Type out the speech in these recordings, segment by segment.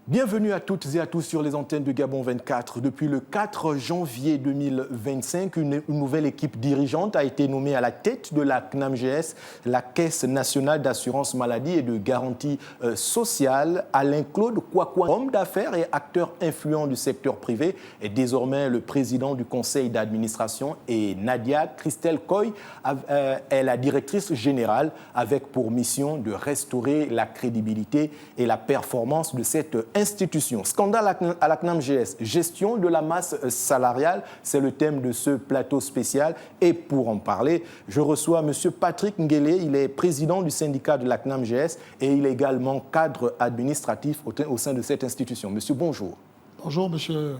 Bienvenue à toutes et à tous sur les antennes de Gabon 24. Depuis le 4 janvier 2025, une nouvelle équipe dirigeante a été nommée à la tête de la CNAMGS, la Caisse nationale d'assurance maladie et de garantie sociale. Alain-Claude Kouakoua, homme d'affaires et acteur influent du secteur privé, est désormais le président du conseil d'administration, et Nadia Christelle Koy est la directrice générale, avec pour mission de restaurer la crédibilité et la performance de cette institution. Scandale à la CNAMGS, gestion de la masse salariale, c'est le thème de ce plateau spécial. Et pour en parler, je reçois M. Patrick Nguélé. Il est président du syndicat de la CNAMGS et il est également cadre administratif au sein de cette institution. Monsieur, bonjour. Bonjour, monsieur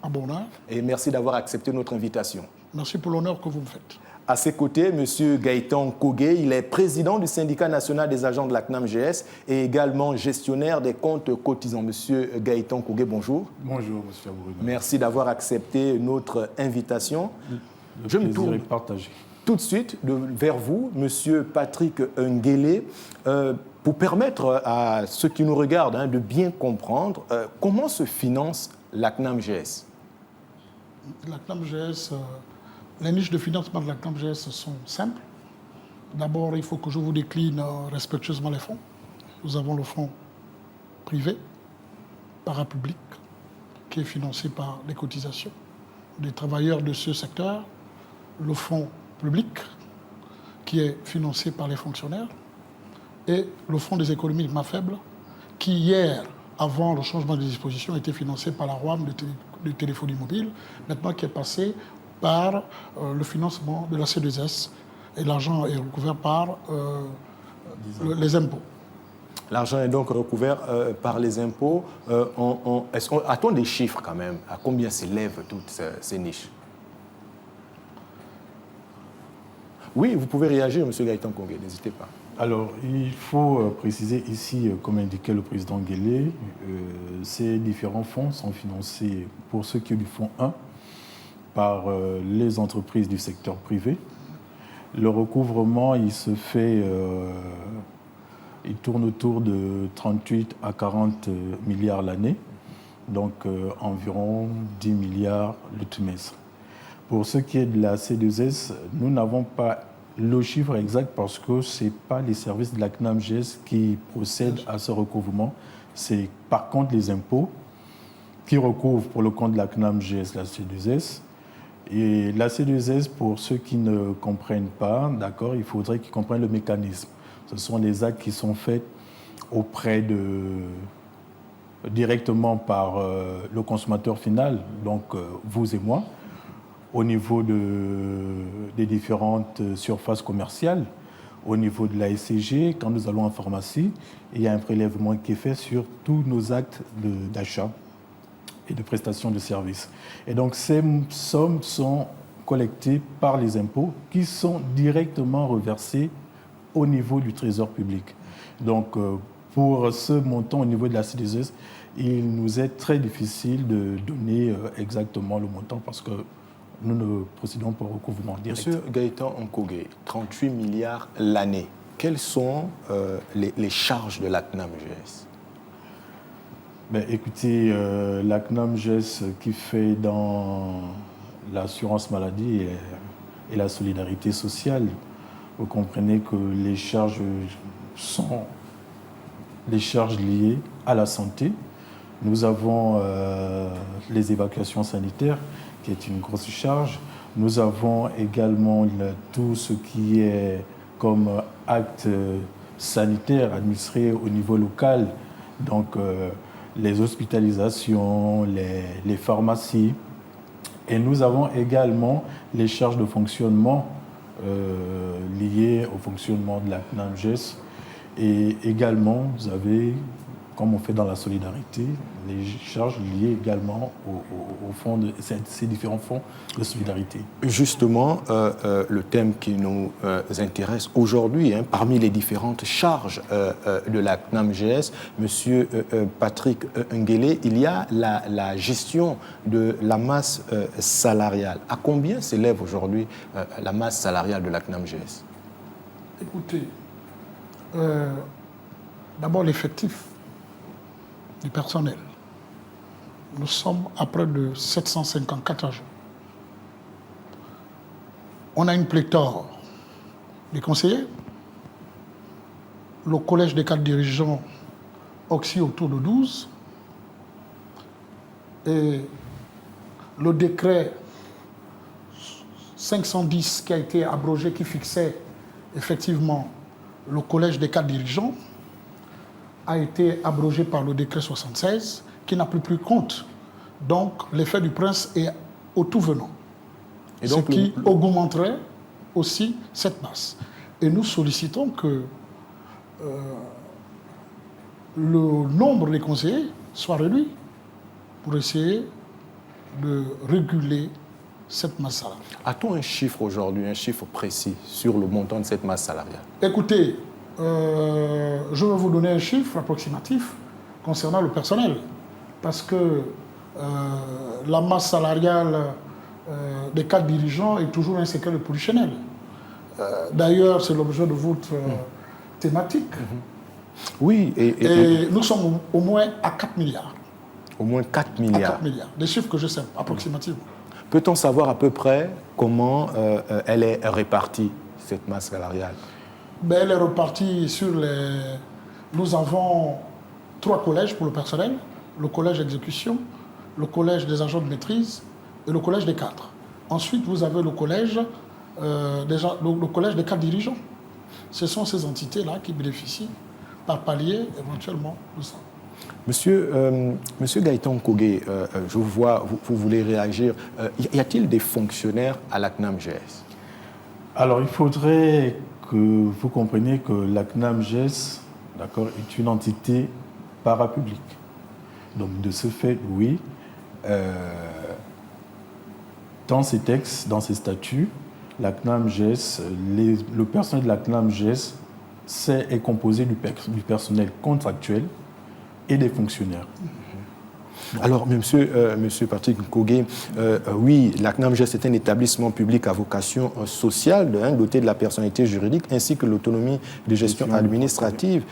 Abona. Et merci d'avoir accepté notre invitation. Merci pour l'honneur que vous me faites. À ses côtés, M. Gaëtan Kogué, il est président du syndicat national des agents de la CNAMGS et également gestionnaire des comptes cotisants. M. Gaëtan Kogué, bonjour. Bonjour, M. Abourouda. Merci d'avoir accepté notre invitation. Je me tourne partagé. Tout de suite vers vous, M. Patrick Nguélé, pour permettre à ceux qui nous regardent de bien comprendre comment se finance la CNAMGS. La CNAMGS... Les niches de financement de la CNAMGS sont simples. D'abord, il faut que je vous décline respectueusement les fonds. Nous avons le fonds privé, parapublic, qui est financé par les cotisations des travailleurs de ce secteur. Le fonds public, qui est financé par les fonctionnaires. Et le fonds des économies de main faible, qui hier, avant le changement de disposition, était financé par la ROAM de téléphonie mobile, maintenant qui est passé par le financement de la C2S, et l'argent est recouvert par les impôts. L'argent est donc recouvert par les impôts. A-t-on des chiffres quand même? À combien s'élèvent toutes ces niches? Oui, vous pouvez réagir, M. Gaëtan Kogué, n'hésitez pas. Alors, il faut préciser ici, comme indiquait le président Nguélé, ces différents fonds sont financés, pour ceux qui ont du fonds 1, par les entreprises du secteur privé. Le recouvrement, il se fait, il tourne autour de 38 à 40 milliards l'année, donc environ 10 milliards le trimestre. Pour ce qui est de la C2S, nous n'avons pas le chiffre exact parce que ce n'est pas les services de la CNAMGS qui procèdent à ce recouvrement. C'est par contre les impôts qui recouvrent pour le compte de la CNAMGS la C2S. Et la C2S, pour ceux qui ne comprennent pas, d'accord, il faudrait qu'ils comprennent le mécanisme. Ce sont les actes qui sont faits auprès directement par le consommateur final, donc vous et moi, au niveau des différentes surfaces commerciales, au niveau de la SCG, quand nous allons en pharmacie, il y a un prélèvement qui est fait sur tous nos actes d'achat et de prestation de services. Et donc ces sommes sont collectées par les impôts qui sont directement reversés au niveau du trésor public. Donc pour ce montant au niveau de la C2S, il nous est très difficile de donner exactement le montant parce que nous ne procédons pas au recouvrement direct. Monsieur Gaëtan Kogué, 38 milliards l'année. Quelles sont les charges de la CNAMGS? Écoutez, la CNAMGS qui fait dans l'assurance maladie et la solidarité sociale, vous comprenez que les charges sont les charges liées à la santé. Nous avons les évacuations sanitaires, qui est une grosse charge. Nous avons également tout ce qui est comme actes sanitaires administrés au niveau local, donc les hospitalisations, les pharmacies. Et nous avons également les charges de fonctionnement liées au fonctionnement de la CNAMGS. Et également, vous avez, comme on fait dans la solidarité, les charges liées également au fond de ces différents fonds de solidarité. Justement, le thème qui nous intéresse aujourd'hui, parmi les différentes charges de la CNAMGS, Monsieur Patrick Nguélé, il y a la gestion de la masse salariale. À combien s'élève aujourd'hui la masse salariale de la CNAMGS? Écoutez, d'abord l'effectif du personnel. Nous sommes à près de 754 agents. On a une pléthore des conseillers. Le collège des cadres dirigeants oscille autour de 12. Et le décret 510 qui a été abrogé, qui fixait effectivement le collège des cadres dirigeants, a été abrogé par le décret 76, qui n'a plus pris compte. Donc, l'effet du prince est au tout venant. Et donc, ce qui augmenterait aussi cette masse. Et nous sollicitons que le nombre des conseillers soit réduit pour essayer de réguler cette masse salariale. A-t-on un chiffre aujourd'hui, un chiffre précis sur le montant de cette masse salariale? Écoutez, je vais vous donner un chiffre approximatif concernant le personnel, parce que la masse salariale des cadres dirigeants est toujours un secret de polichinelle. D'ailleurs, c'est l'objet de votre thématique. Oui. Et nous sommes au moins à 4 milliards. Au moins 4 milliards. À 4 milliards. Des chiffres que je sais, approximativement. Peut-on savoir à peu près comment elle est répartie, cette masse salariale? Elle est répartie sur les... Nous avons 3 collèges pour le personnel. Le collège d'exécution, le collège des agents de maîtrise et le collège des cadres. Ensuite, vous avez le collège des cadres dirigeants. Ce sont ces entités-là qui bénéficient par palier éventuellement de ça. Monsieur Gaëtan Kogué, je vous vois, vous voulez réagir. Y a-t-il des fonctionnaires à la CNAMGS? Alors, il faudrait que vous compreniez que la CNAMGS, d'accord, est une entité parapublique. Donc, de ce fait, oui, dans ces textes, dans ces statuts, la CNAMGS, le personnel de la CNAMGS est composé du personnel contractuel et des fonctionnaires. Alors, monsieur Patrick Kogué, oui, la CNAMGS est un établissement public à vocation sociale, doté de la personnalité juridique ainsi que l'autonomie de gestion administrative,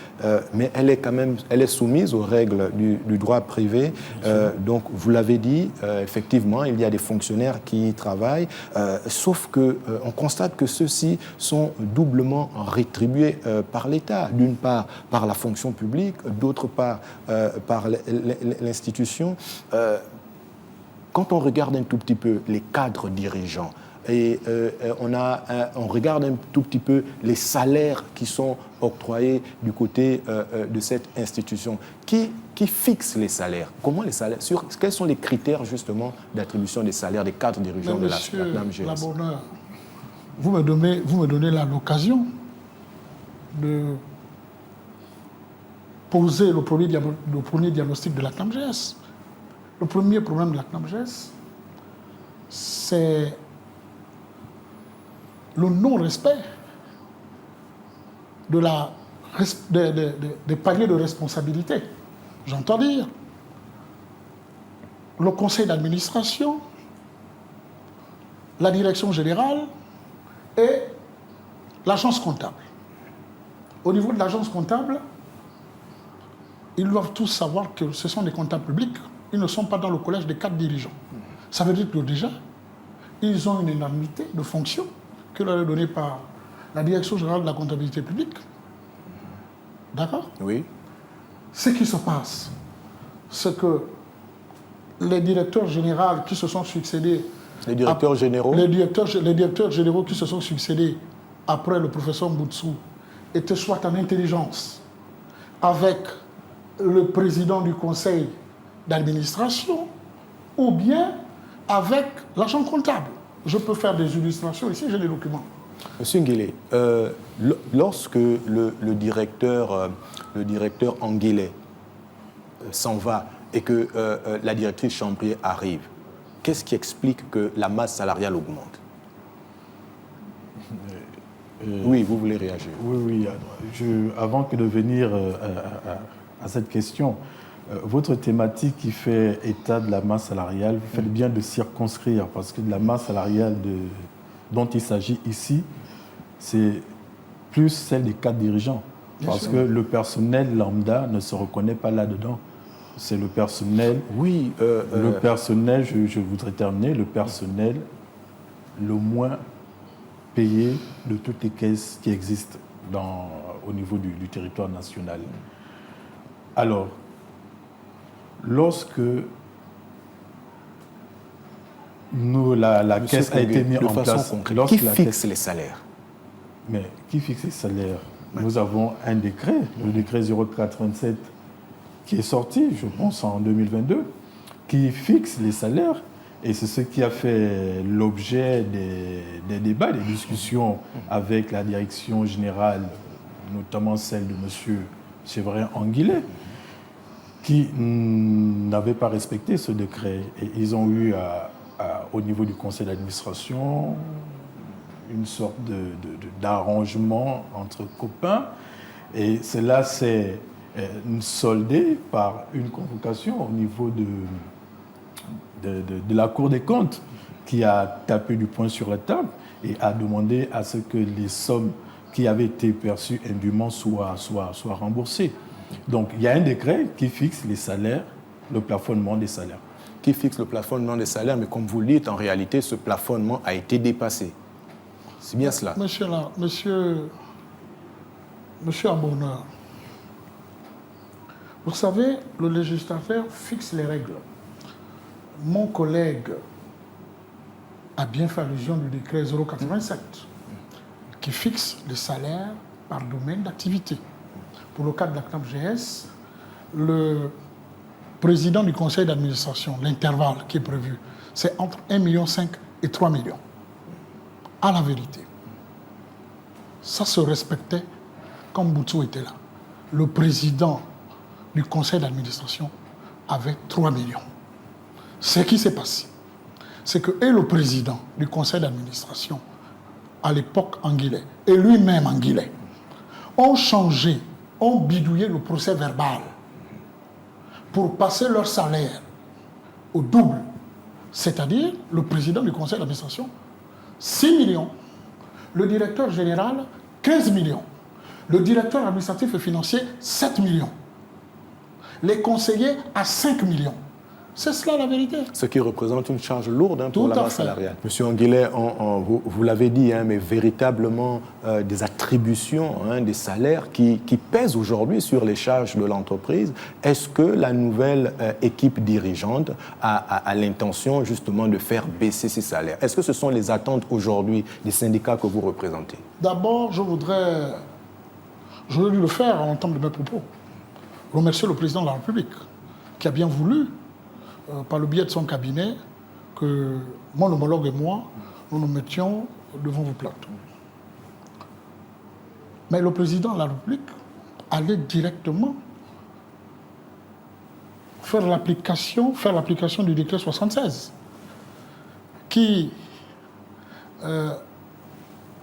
mais elle est soumise aux règles du droit privé. Donc, vous l'avez dit, effectivement, il y a des fonctionnaires qui y travaillent, sauf qu'on constate que ceux-ci sont doublement rétribués par l'État, d'une part par la fonction publique, d'autre part par l'institution. Quand on regarde un tout petit peu les cadres dirigeants et on regarde un tout petit peu les salaires qui sont octroyés du côté de cette institution, qui fixe les salaires? Comment les salaires? Quels sont les critères justement d'attribution des salaires des cadres dirigeants de la CNAMGS? Labonneur, vous me donnez l'occasion de poser le premier diagnostic de la CNAMGS. Le premier problème de la CNAMGS, c'est le non-respect des paliers de responsabilité. J'entends dire le conseil d'administration, la direction générale et l'agence comptable. Au niveau de l'agence comptable, ils doivent tous savoir que ce sont des comptables publics. Ils ne sont pas dans le collège des cadres dirigeants. Ça veut dire que déjà, ils ont une énormité de fonctions que leur est donnée par la direction générale de la comptabilité publique. D'accord? Oui. Ce qui se passe, c'est que les directeurs généraux qui se sont succédés... Les directeurs généraux? Les directeurs généraux qui se sont succédés après le professeur Mboutsou étaient soit en intelligence avec le président du conseil d'administration ou bien avec l'agent comptable. Je peux faire des illustrations ici, j'ai des documents. Monsieur Nguélé, lorsque le directeur Anguillet s'en va et que la directrice Chambrier arrive, qu'est-ce qui explique que la masse salariale augmente? Oui, vous voulez réagir? Oui. Avant que de venir à cette question, votre thématique qui fait état de la masse salariale, vous faites bien de circonscrire, parce que de la masse salariale dont il s'agit ici, c'est plus celle des cadres dirigeants. Parce que le personnel lambda ne se reconnaît pas là-dedans. c'est le personnel. Oui. Le personnel, je voudrais terminer, le personnel le moins payé de toutes les caisses qui existent au niveau du territoire national. Alors, lorsque la caisse a été mise en place... Qui fixe les salaires? Mais qui fixe les salaires? Nous avons un décret, le décret 0427, qui est sorti, je pense, en 2022, qui fixe les salaires. Et c'est ce qui a fait l'objet des débats, des discussions avec la direction générale, notamment celle de M. Séverin Anguillet, qui n'avait pas respecté ce décret. Et ils ont eu, au niveau du conseil d'administration, une sorte d'arrangement entre copains. Et cela s'est soldé par une convocation au niveau de la Cour des comptes, qui a tapé du poing sur la table et a demandé à ce que les sommes qui avaient été perçues indûment soient remboursées. Donc il y a un décret qui fixe les salaires, le plafonnement des salaires. Qui fixe le plafonnement des salaires, mais comme vous le dites, en réalité, ce plafonnement a été dépassé. C'est bien cela. Monsieur Abonneur, vous savez, le législateur fixe les règles. Mon collègue a bien fait allusion du décret 087 qui fixe les salaires par domaine d'activité. Pour le cas de la CNAMGS, le président du conseil d'administration, l'intervalle qui est prévu, c'est entre 1,5 million et 3 millions. À la vérité, ça se respectait quand Boutsou était là. Le président du conseil d'administration avait 3 millions. Ce qui s'est passé, c'est que le président du conseil d'administration, à l'époque Anguillet, et lui-même Anguillet, ont changé, ont bidouillé le procès verbal pour passer leur salaire au double. C'est-à-dire, le président du conseil d'administration, 6 millions, le directeur général, 15 millions, le directeur administratif et financier, 7 millions, les conseillers à 5 millions. C'est cela la vérité. Ce qui représente une charge lourde pour la masse salariale. Monsieur Anguillet, vous l'avez dit, mais véritablement des attributions, des salaires qui pèsent aujourd'hui sur les charges de l'entreprise. Est-ce que la nouvelle équipe dirigeante a l'intention justement de faire baisser ces salaires? Est-ce que ce sont les attentes aujourd'hui des syndicats que vous représentez? D'abord, je voudrais le faire en entendre de mes propos. Remercier le président de la République qui a bien voulu, par le biais de son cabinet, que mon homologue et moi, nous nous mettions devant vos plateaux. Mais le président de la République allait directement faire l'application du décret 76, qui,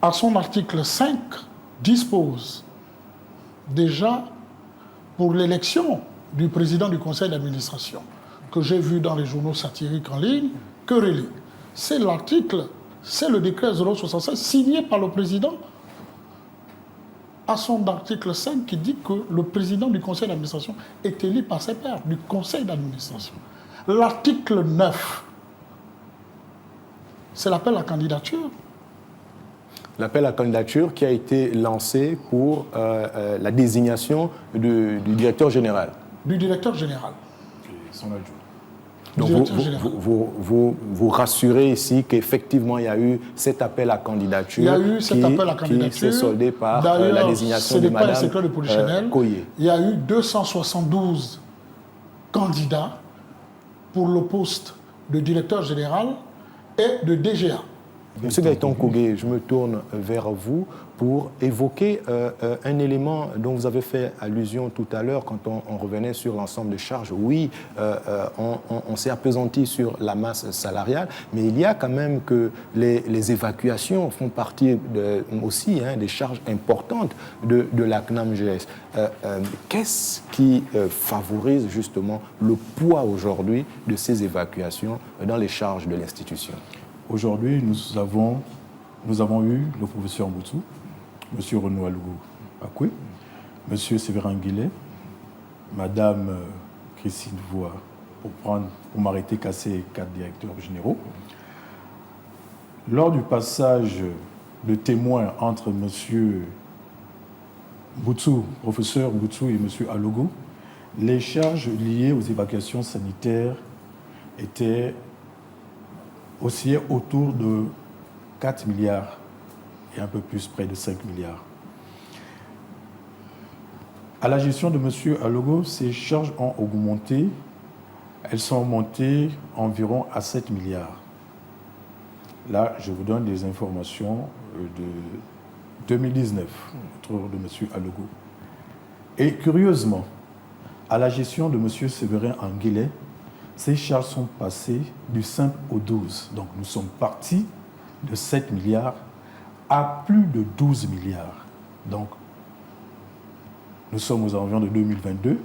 à son article 5, dispose déjà pour l'élection du président du conseil d'administration, que j'ai vu dans les journaux satiriques en ligne, que relie. C'est l'article, c'est le décret 076 signé par le président à son article 5 qui dit que le président du conseil d'administration est élu par ses pairs, du conseil d'administration. L'article 9, c'est l'appel à candidature. L'appel à candidature qui a été lancé pour la désignation du directeur général. Du directeur général. Son adjoint. Donc vous rassurez ici qu'effectivement il y a eu cet appel à candidature. Il y a eu cet appel à candidature. Qui s'est soldé par la désignation de Mme Koyé. Il y a eu 272 candidats pour le poste de directeur général et de DGA. Monsieur Gaëtan Kogé, je me tourne vers vous pour évoquer un élément dont vous avez fait allusion tout à l'heure quand on revenait sur l'ensemble des charges. Oui, on s'est appesanti sur la masse salariale, mais il y a quand même que les évacuations font partie aussi des charges importantes de la CNAMGS. Qu'est-ce qui favorise justement le poids aujourd'hui de ces évacuations dans les charges de l'institution? Aujourd'hui, nous avons eu le professeur Boutsou, M. Renoualou Akwe, M. Séverin Anguillet, Mme Christine Voie pour m'arrêter casser 4 directeurs généraux. Lors du passage de témoin entre M. Boutsou, professeur Boutsou et M. Alogo, les charges liées aux évacuations sanitaires oscillaient autour de 4 milliards et un peu plus, près de 5 milliards. À la gestion de M. Alogo, ces charges ont augmenté. Elles sont montées environ à 7 milliards. Là, je vous donne des informations de 2019 autour de M. Alogo. Et curieusement, à la gestion de M. Séverin Anguillet, ces charges sont passées du 5 au 12. Donc nous sommes partis de 7 milliards à plus de 12 milliards. Donc nous sommes aux environs de 2022.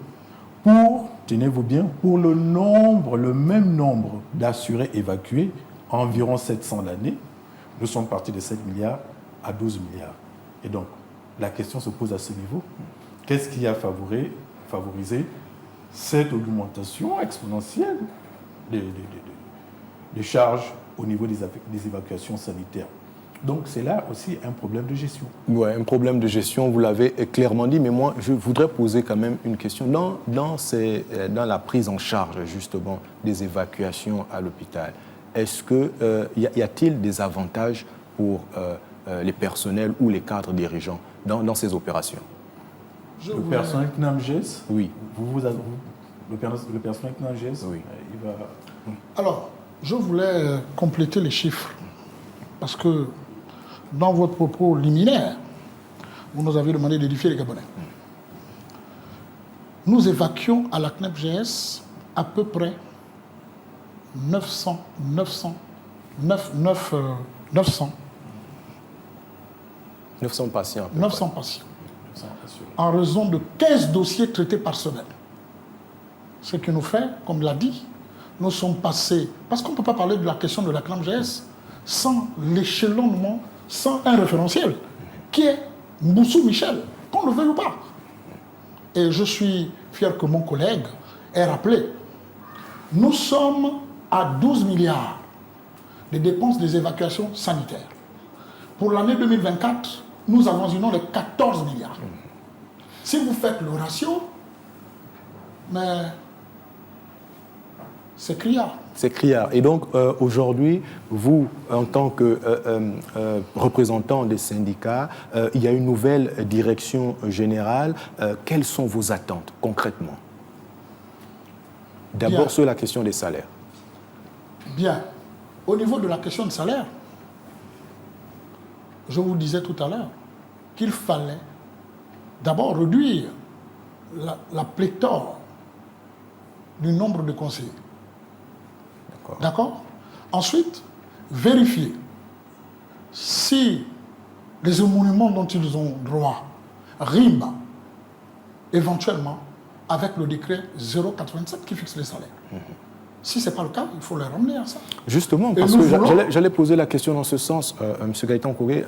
Tenez-vous bien, pour le même nombre d'assurés évacués, environ 700 l'année, nous sommes partis de 7 milliards à 12 milliards. Et donc, la question se pose à ce niveau. Qu'est-ce qui a favorisé cette augmentation exponentielle des charges au niveau des évacuations sanitaires? Donc, c'est là aussi un problème de gestion. Oui, un problème de gestion, vous l'avez clairement dit, mais moi, je voudrais poser quand même une question. Dans la prise en charge, justement, des évacuations à l'hôpital, est-ce que y a-t-il des avantages pour les personnels ou les cadres dirigeants dans ces opérations? Le personnel CNAMGES, oui. Le personnel CNAMGES, oui. Il va... Alors, je voulais compléter les chiffres, parce que dans votre propos liminaire, vous nous avez demandé d'édifier les Gabonais. Nous évacuons à la CNAMGES à peu près 900 patients. 900 patients. En raison de 15 dossiers traités par semaine. Ce qui nous fait, comme l'a dit, nous sommes passés, parce qu'on ne peut pas parler de la question de la CNAMGES sans l'échelonnement, sans un référentiel, qui est Mboussou Michel, qu'on le veuille ou pas. Et je suis fier que mon collègue ait rappelé, nous sommes à 12 milliards de dépenses des évacuations sanitaires. Pour l'année 2024, nous avoisinons les 14 milliards. Si vous faites le ratio, mais c'est criard. C'est criard. Et donc, aujourd'hui, vous, en tant que représentant des syndicats, il y a une nouvelle direction générale. Quelles sont vos attentes, concrètement? D'abord, sur la question des salaires. Bien. Au niveau de la question de salaire, je vous disais tout à l'heure qu'il fallait d'abord réduire la pléthore du nombre de conseillers. D'accord? Ensuite, vérifier si les émoluments dont ils ont droit riment éventuellement avec le décret 087 qui fixe les salaires. Si ce n'est pas le cas, il faut les ramener à ça. Justement, parce que j'allais poser la question dans ce sens, M. Gaëtan Kouré,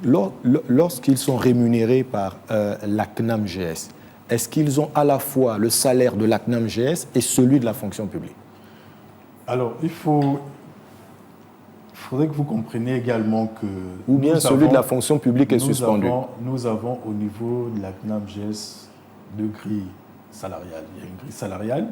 lorsqu'ils sont rémunérés par la CNAMGES, est-ce qu'ils ont à la fois le salaire de la CNAMGES et celui de la fonction publique? Alors, il faudrait que vous compreniez également que... Ou bien celui de la fonction publique est suspendu. Nous avons au niveau de la CNAMGES deux grilles salariales. Il y a une grille salariale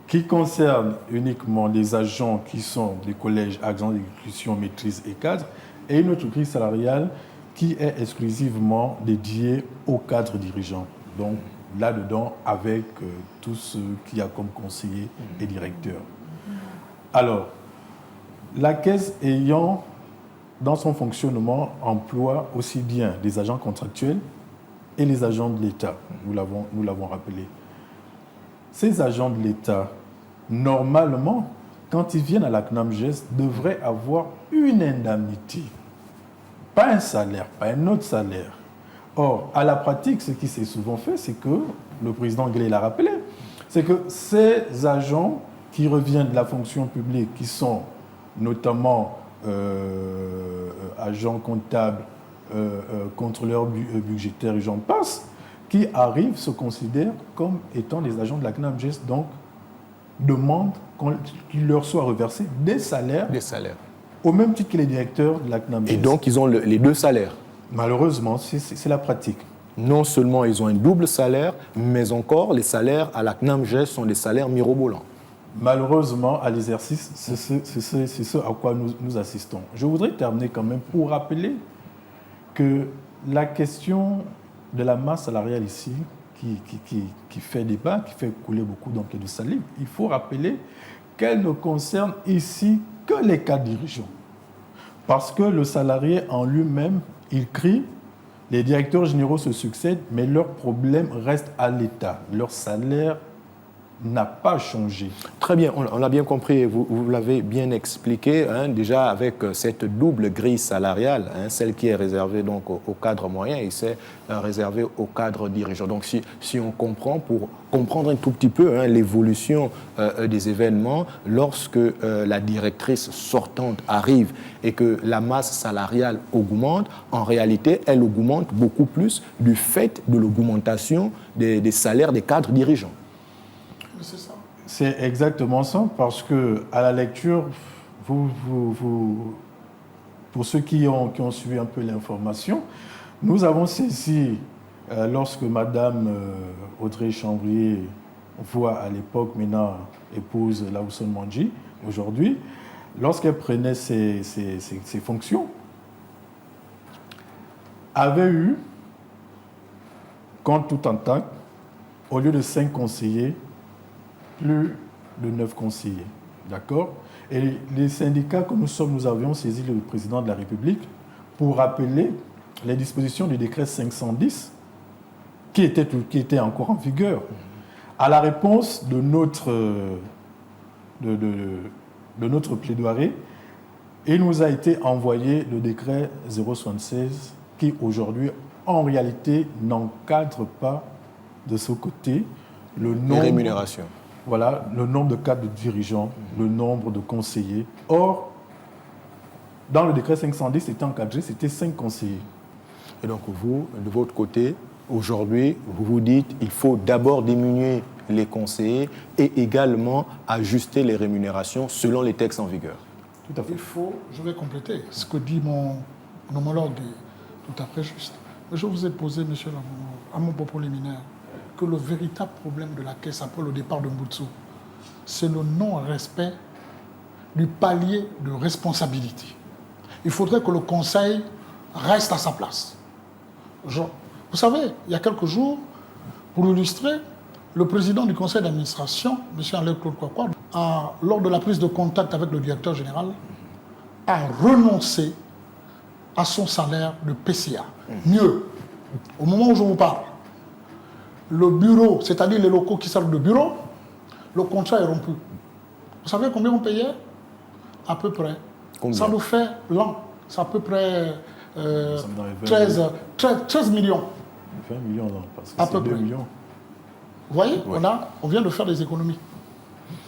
qui concerne uniquement les agents qui sont des collèges, agents d'exécution, maîtrise et cadres, et une autre grille salariale qui est exclusivement dédiée aux cadres dirigeants. Donc là-dedans, avec tout ce qu'il y a comme conseillers et directeurs. Alors, la caisse ayant, dans son fonctionnement, emploie aussi bien des agents contractuels et les agents de l'État. Nous l'avons rappelé. Ces agents de l'État, normalement, quand ils viennent à la CNAMGES, devraient avoir une indemnité. Pas un salaire, pas un autre salaire. Or, à la pratique, ce qui s'est souvent fait, c'est que, le président Guélé l'a rappelé, c'est que ces agents qui reviennent de la fonction publique, qui sont notamment agents comptables, contrôleurs budgétaires et j'en passe, qui arrivent se considèrent comme étant les agents de la CNAMGES, donc demandent qu'il leur soit reversé des salaires, au même titre que les directeurs de la CNAMGES. Et donc, ils ont les deux salaires. Malheureusement, c'est la pratique. Non seulement ils ont un double salaire, mais encore les salaires à la CNAMGES sont des salaires mirobolants. Malheureusement, à l'exercice, c'est ce à quoi nous assistons. Je voudrais terminer quand même pour rappeler que la question de la masse salariale ici, qui fait débat, qui fait couler beaucoup d'encre de salive, il faut rappeler qu'elle ne concerne ici que les cadres dirigeants. Parce que le salarié en lui-même, il crie, les directeurs généraux se succèdent, mais leur problème reste à l'État. Leur salaire n'a pas changé. Très bien, on l'a bien compris, vous l'avez bien expliqué, hein, déjà avec cette double grille salariale, hein, celle qui est réservée donc au cadre moyen et celle réservée au cadre dirigeant. Donc si on comprend, pour comprendre un tout petit peu hein, l'évolution des événements, lorsque la directrice sortante arrive et que la masse salariale augmente, en réalité, elle augmente beaucoup plus du fait de l'augmentation des salaires des cadres dirigeants. C'est ça. C'est exactement ça, parce que à la lecture, pour ceux qui ont suivi un peu l'information, nous avons saisi, lorsque Madame Audrey Chambrier voit à l'époque, maintenant épouse Lawson Mandji, aujourd'hui, lorsqu'elle prenait ses fonctions, avait eu, compte tout en tact, au lieu de 5 conseillers, plus de 9 conseillers. D'accord? Et les syndicats que nous avions saisi le président de la République pour rappeler les dispositions du décret 510 qui était encore en vigueur. À la réponse de notre plaidoirie, il nous a été envoyé le décret 076 qui aujourd'hui, en réalité, n'encadre pas de ce côté le nombre... Les rémunérations. Voilà, le nombre de cadres dirigeants, le nombre de conseillers. Or, dans le décret 510, c'était encadré, c'était 5 conseillers. Et donc vous, de votre côté, aujourd'hui, vous vous dites qu'il faut d'abord diminuer les conseillers et également ajuster les rémunérations selon les textes en vigueur. Tout à fait. Je vais compléter ce que dit mon homologue est tout à fait juste. Je vous ai posé, monsieur, à mon propos liminaire, que le véritable problème de la caisse après le départ de Mboutsu, c'est le non-respect du palier de responsabilité. Il faudrait que le conseil reste à sa place. Vous savez, il y a quelques jours, pour illustrer, le président du conseil d'administration, M. Alain-Claude Kwakwa, lors de la prise de contact avec le directeur général, a renoncé à son salaire de PCA. Mieux, au moment où je vous parle, le bureau, c'est-à-dire les locaux qui servent de bureau, le contrat est rompu. Vous savez combien on payait? À peu près. Combien? Ça nous fait l'an. C'est à peu près 13 millions. 20 millions, non, parce que À c'est peu 2 près. millions. Vous voyez, Ouais. on vient de faire des économies.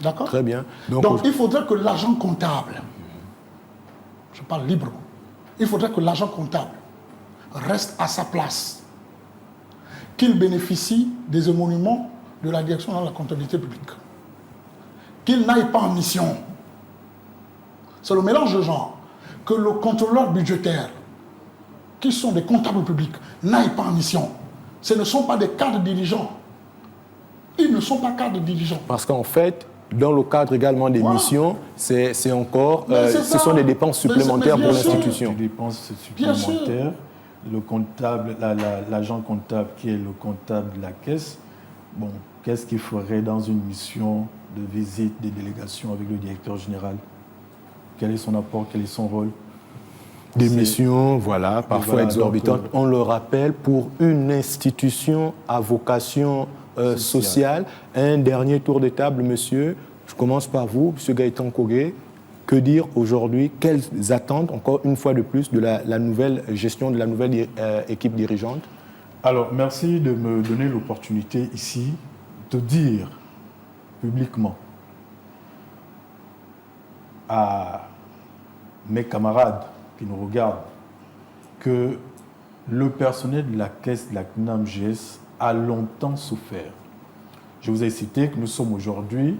D'accord? Très bien. Donc il faudrait que l'agent comptable, je parle librement, il faudrait que l'agent comptable reste à sa place, qu'il bénéficie des émoluments de la direction dans la comptabilité publique, qu'il n'aille pas en mission. C'est le mélange de genre. Que le contrôleur budgétaire, qui sont des comptables publics, n'aillent pas en mission. Ce ne sont pas des cadres dirigeants. Ils ne sont pas cadres dirigeants. Parce qu'en fait, dans le cadre également des missions, c'est encore, ce sont des dépenses supplémentaires pour l'institution. Des dépenses Bien sûr. supplémentaires. Le comptable, l'agent comptable qui est le comptable de la caisse, bon, qu'est-ce qu'il ferait dans une mission de visite des délégations avec le directeur général? Quel est son apport? Quel est son rôle? Des missions, voilà, parfois voilà, exorbitantes. donc, on le rappelle, pour une institution à vocation sociale. Un dernier tour de table, monsieur. Je commence par vous, monsieur Gaëtan Kogué. Que dire aujourd'hui? Quelles attentes, encore une fois de plus, de la nouvelle gestion, de la nouvelle équipe dirigeante? Alors, merci de me donner l'opportunité ici de dire publiquement à mes camarades qui nous regardent que le personnel de la caisse de la CNAMGES a longtemps souffert. Je vous ai cité que nous sommes aujourd'hui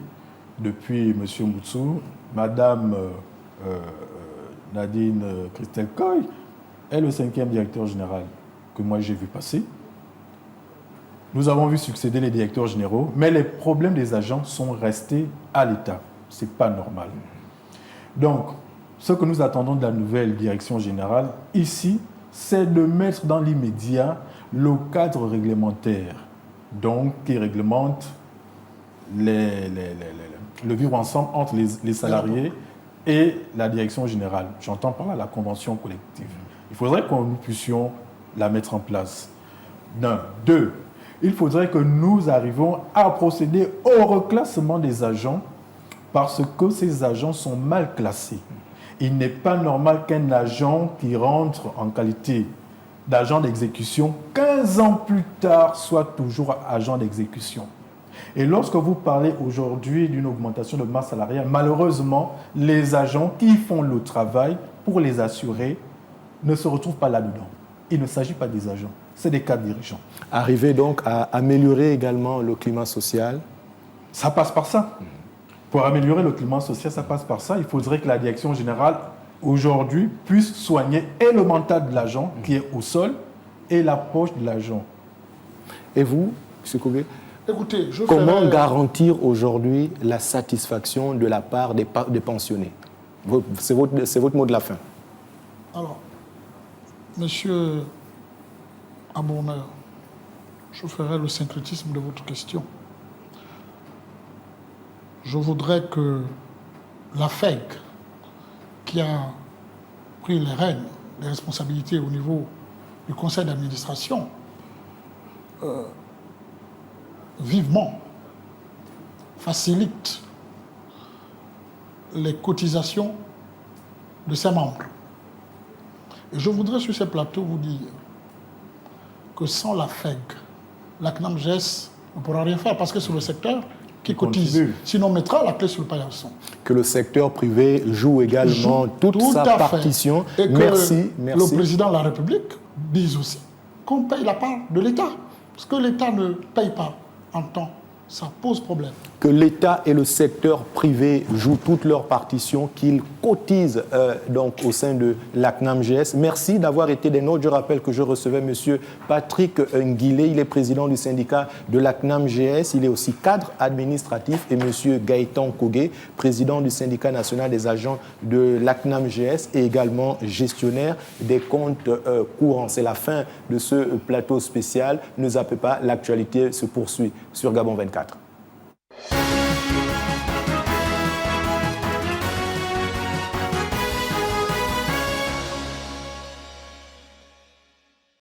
depuis M. Moutsou, Mme Nadine Christelle Coy est le 5e directeur général que moi j'ai vu passer. Nous avons vu succéder les directeurs généraux, mais les problèmes des agents sont restés à l'état. Ce n'est pas normal. Donc, ce que nous attendons de la nouvelle direction générale, ici, c'est de mettre dans l'immédiat le cadre réglementaire, donc qui réglemente le vivre ensemble entre les salariés et la direction générale. J'entends par là la convention collective. Il faudrait que nous puissions la mettre en place. D'un. Deux, il faudrait que nous arrivions à procéder au reclassement des agents parce que ces agents sont mal classés. Il n'est pas normal qu'un agent qui rentre en qualité d'agent d'exécution, 15 ans plus tard, soit toujours agent d'exécution. Et lorsque vous parlez aujourd'hui d'une augmentation de masse salariale, malheureusement, les agents qui font le travail pour les assurer ne se retrouvent pas là-dedans. Il ne s'agit pas des agents, c'est des cadres dirigeants. Arriver donc à améliorer également le climat social. Ça passe par ça. Pour améliorer le climat social, ça passe par ça. Il faudrait que la direction générale, aujourd'hui, puisse soigner et le mental de l'agent qui est au sol et la poche de l'agent. Et vous, M. Kogé, écoutez, comment garantir aujourd'hui la satisfaction de la part des pensionnés? C'est votre mot de la fin. Alors, Monsieur Abourneur, je ferai le syncrétisme de votre question. Je voudrais que la FEG, qui a pris les rênes, les responsabilités au niveau du conseil d'administration, vivement facilite les cotisations de ses membres. Et je voudrais sur ce plateau vous dire que sans la FEG, la CNAMGS ne pourra rien faire parce que c'est le secteur qui cotise. Sinon, on mettra la clé sur le paillasson. Que le secteur privé joue également toute sa partition. Et que le président de la République dise aussi qu'on paye la part de l'État. Parce que l'État ne paye pas en temps. Ça pose problème. Que l'État et le secteur privé jouent toutes leurs partitions, qu'ils cotisent donc au sein de la CNAMGS. Merci d'avoir été des nôtres. Je rappelle que je recevais M. Patrick Nguilé, il est président du syndicat de la CNAMGS. Il est aussi cadre administratif. Et M. Gaëtan Kogé, président du syndicat national des agents de la CNAMGS et également gestionnaire des comptes courants. C'est la fin de ce plateau spécial. Ne zappez pas, l'actualité se poursuit sur Gabon 24.